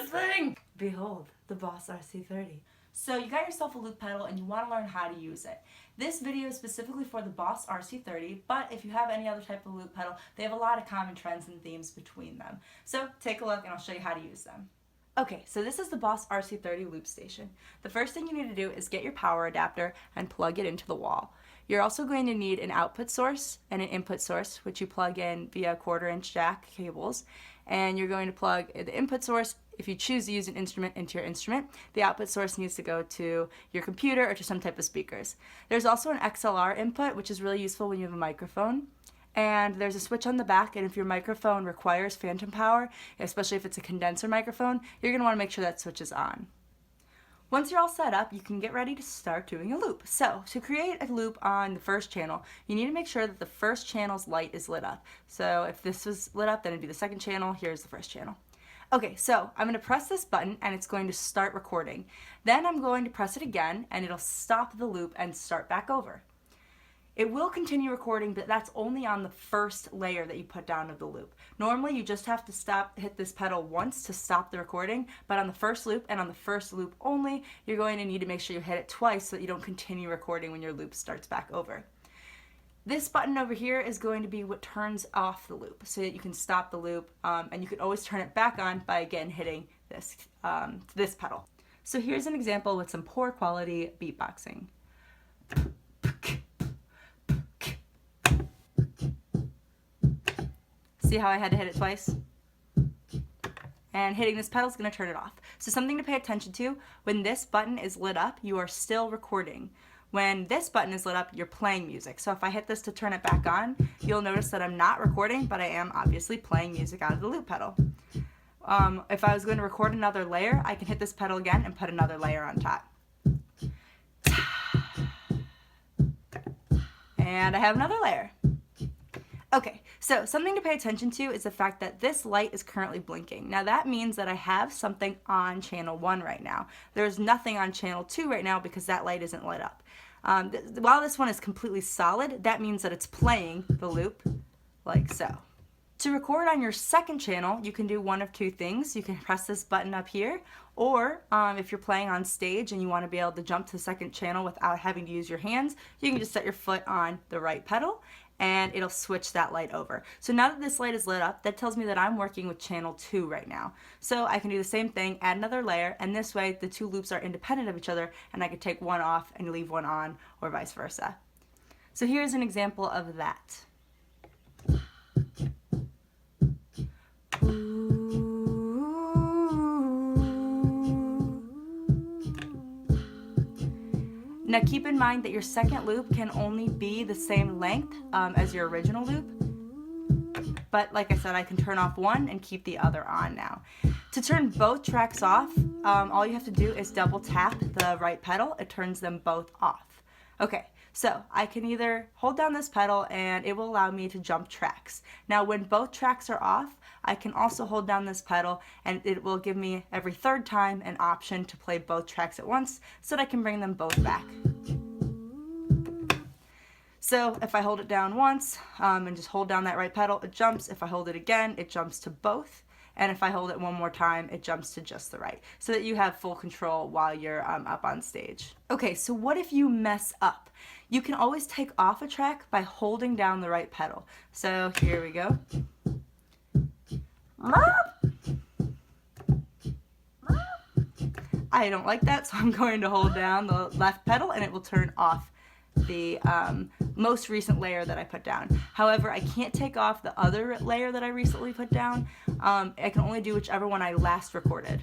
thing? Behold, the Boss RC-30. So you got yourself a loop pedal and you want to learn how to use it. This video is specifically for the Boss RC-30, but if you have any other type of loop pedal, they have a lot of common trends and themes between them. So take a look and I'll show you how to use them. Okay, so this is the Boss RC-30 loop station. The first thing you need to do is get your power adapter and plug it into the wall. You're also going to need an output source and an input source, which you plug in via 1/4-inch jack cables. And you're going to plug the input source, if you choose to use an instrument, into your instrument. The output source needs to go to your computer or to some type of speakers. There's also an XLR input, which is really useful when you have a microphone. And there's a switch on the back, and if your microphone requires phantom power, especially if it's a condenser microphone, you're going to want to make sure that switch is on. Once you're all set up, you can get ready to start doing a loop. So, to create a loop on the first channel, you need to make sure that the first channel's light is lit up. So if this was lit up, then it'd be the second channel. Here's the first channel. Okay, so I'm going to press this button and it's going to start recording. Then I'm going to press it again and it'll stop the loop and start back over. It will continue recording, but that's only on the first layer that you put down of the loop. Normally you just have to hit this pedal once to stop the recording, but on the first loop and on the first loop only, you're going to need to make sure you hit it twice so that you don't continue recording when your loop starts back over. This button over here is going to be what turns off the loop so that you can stop the loop, and you can always turn it back on by again hitting this pedal. So here's an example with some poor quality beatboxing. See how I had to hit it twice? And hitting this pedal is going to turn it off. So something to pay attention to, when this button is lit up, you are still recording. When this button is lit up, you're playing music. So if I hit this to turn it back on, you'll notice that I'm not recording, but I am obviously playing music out of the loop pedal. If I was going to record another layer, I can hit this pedal again and put another layer on top. And I have another layer. Okay, so something to pay attention to is the fact that this light is currently blinking. Now that means that I have something on channel 1 right now. There's nothing on channel 2 right now because that light isn't lit up. While this one is completely solid, that means that it's playing the loop like so. To record on your second channel, you can do one of two things. You can press this button up here, or if you're playing on stage and you want to be able to jump to the second channel without having to use your hands, you can just set your foot on the right pedal and it'll switch that light over. So now that this light is lit up, that tells me that I'm working with channel 2 right now. So I can do the same thing, add another layer, and this way the two loops are independent of each other and I can take one off and leave one on, or vice versa. So here's an example of that. Now keep in mind that your second loop can only be the same length as your original loop, but like I said, I can turn off one and keep the other on now. To turn both tracks off, all you have to do is double tap the right pedal. It turns them both off. Okay, so I can either hold down this pedal and it will allow me to jump tracks. Now when both tracks are off, I can also hold down this pedal and it will give me every third time an option to play both tracks at once so that I can bring them both back. So if I hold it down once and just hold down that right pedal, it jumps. If I hold it again, it jumps to both. And if I hold it one more time, it jumps to just the right, so that you have full control while you're up on stage. Okay, so what if you mess up? You can always take off a track by holding down the right pedal. So here we go. I don't like that, so I'm going to hold down the left pedal and it will turn off the most recent layer that I put down. However, I can't take off the other layer that I recently put down. I can only do whichever one I last recorded.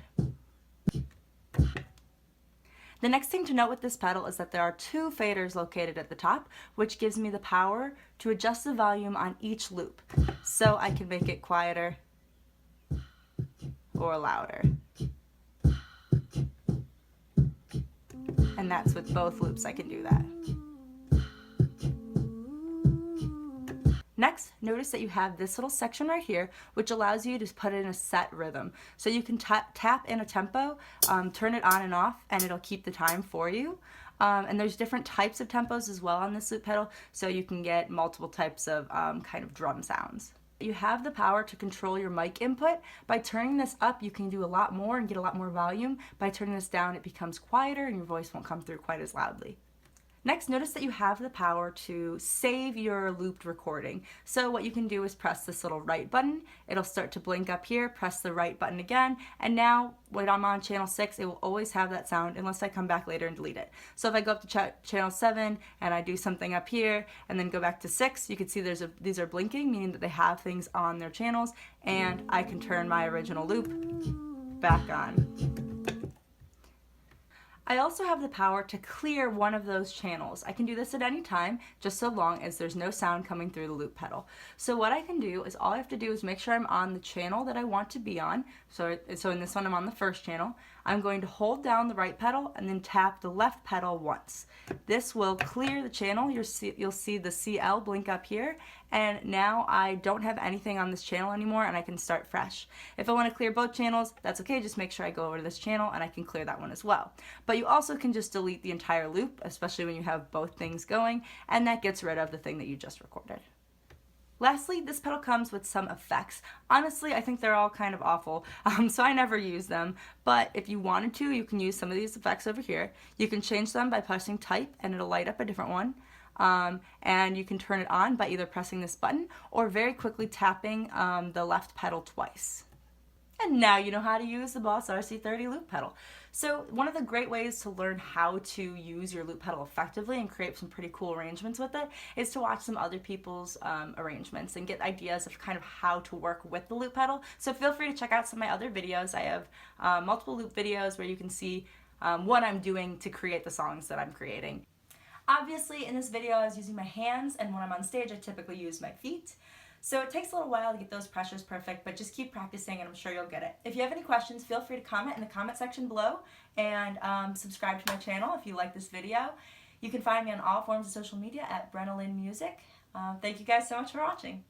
The next thing to note with this pedal is that there are two faders located at the top, which gives me the power to adjust the volume on each loop. So I can make it quieter or louder. And that's with both loops I can do that. Next, notice that you have this little section right here, which allows you to put in a set rhythm. So you can tap in a tempo, turn it on and off, and it'll keep the time for you. And there's different types of tempos as well on this loop pedal, so you can get multiple types of kind of drum sounds. You have the power to control your mic input. By turning this up, you can do a lot more and get a lot more volume. By turning this down, it becomes quieter and your voice won't come through quite as loudly. Next, notice that you have the power to save your looped recording. So what you can do is press this little right button. It'll start to blink up here, press the right button again, and now when I'm on channel 6, it will always have that sound unless I come back later and delete it. So if I go up to channel 7 and I do something up here and then go back to 6, you can see these are blinking, meaning that they have things on their channels, and I can turn my original loop back on. I also have the power to clear one of those channels. I can do this at any time, just so long as there's no sound coming through the loop pedal. So what I can do is all I have to do is make sure I'm on the channel that I want to be on. So in this one I'm on the first channel. I'm going to hold down the right pedal and then tap the left pedal once. This will clear the channel. You'll see the CL blink up here, and now I don't have anything on this channel anymore and I can start fresh. If I want to clear both channels, that's okay. Just make sure I go over to this channel and I can clear that one as well. But you also can just delete the entire loop, especially when you have both things going, and that gets rid of the thing that you just recorded. Lastly, this pedal comes with some effects. Honestly, I think they're all kind of awful, so I never use them. But if you wanted to, you can use some of these effects over here. You can change them by pressing type and it'll light up a different one. And you can turn it on by either pressing this button or very quickly tapping the left pedal twice. And now you know how to use the Boss RC-30 loop pedal. So one of the great ways to learn how to use your loop pedal effectively and create some pretty cool arrangements with it is to watch some other people's arrangements and get ideas of kind of how to work with the loop pedal. So feel free to check out some of my other videos. I have multiple loop videos where you can see what I'm doing to create the songs that I'm creating. Obviously in this video I was using my hands, and when I'm on stage I typically use my feet. So it takes a little while to get those pressures perfect, but just keep practicing and I'm sure you'll get it. If you have any questions, feel free to comment in the comment section below, and subscribe to my channel if you like this video. You can find me on all forms of social media at Brenna Lynn Music. Thank you guys so much for watching.